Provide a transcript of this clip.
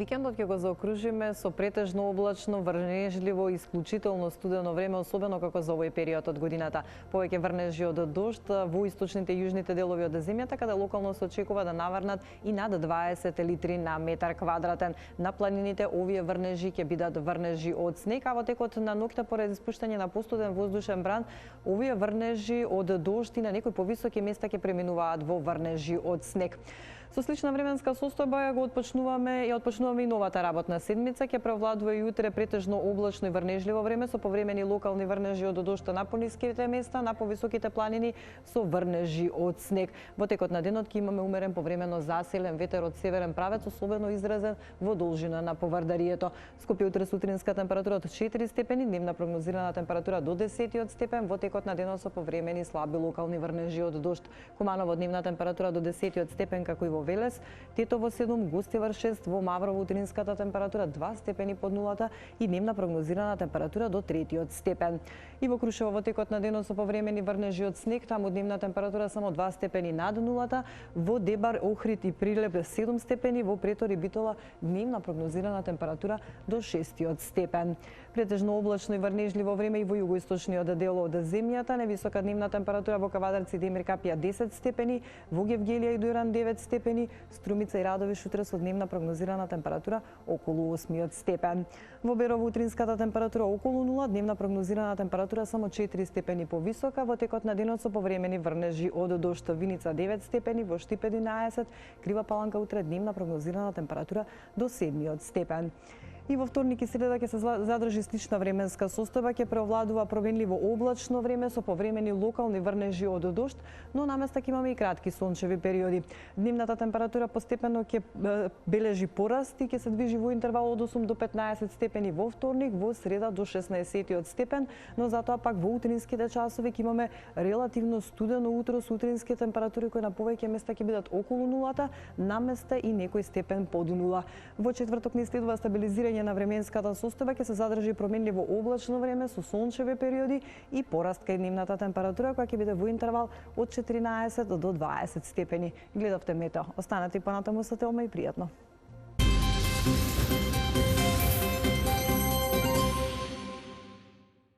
Викендот ќе го заокружиме со претежно облачно, врнежливо и исклучително студено време, особено како за овој период од годината. Повеќе врнежи од дожд во источните и јужните делови од земјата, каде локално се очекува да наврнат и над 20 литри на метар квадратен. На планините овие врнежи ќе бидат врнежи од снег, а во текот на ноќта поради испуштање на постуден воздушен бран, овие врнежи од дожд и на некои повисоки места ќе преминуваат во врнежи од снег. Со слична временска состојба ја отпочнуваме и новата работна седмица. Ќе превладува и утре претежно облачно и врнежливо време со повремени локални врнежи од дожд на пониските места, на повисоките планини со врнежи од снег. Во текот на денот ќе имаме умерен повремено засилен ветер од северен правец, особено изразен во должина на поврдарието. Скопје утре сутринска температура од 4 степени, дневна прогнозирана температура до 10 степен, во текот на денот со повремени слаби локални врнежи од дожд. Куманово дневна температура до 10 степен, како и во Велес, Тетово 7, Гостивар 6, во Маврово утринската температура 2 степени под нулата и дневна прогнозирана температура до 3 степен. И во Крушево во текот на денот со повремени врнежи од снег, таму дневна температура само 2 степени над нулата, во Дебар, Охрид и Прилеп 7 степени, во Претор и Битола дневна прогнозирана температура до 6 степен. Претежно облачно и врнежливо време и во југоисточниот дел од земјата, невисока дневна температура во Кавадарци и Демир Капија 10 степени, во Гевгелија и Дујран 9 степени, Струмица и Радовиш утре со дневна прогнозирана температура околу 8 степен. Во Берово утринската температура околу 0, дневна прогнозирана температура само 4 степени повисока, во текот на денот со повремени врнежи од дожд. Виница 9 степени, во Штип 11, Крива Паланка утре дневна прогнозирана температура до 7 степен. И во вторник и среда ќе се задржи слична временска состојба, ќе преовладува променливо облачно време со повремени локални врнежи од дожд, но наместа ќе имаме и кратки сончеви периоди. Дневната температура постепено ќе бележи пораст и ќе се движи во интервал од 8 до 15 степени во вторник, во среда до 16 степен, но затоа пак во утринските часови ќе имаме релативно студено утро со утрински температури кои на повеќе места ќе бидат околу нулата, наместа и некој степен под нула. Во четврток ни следува стабилизирање на временската состојба, ќе се задржи променливо облачно време со сончеви периоди и пораст кај дневната температура која ќе биде во интервал од 14 до 20 степени. Гледавте Метео. Останете понатаму со Телма и пријатно.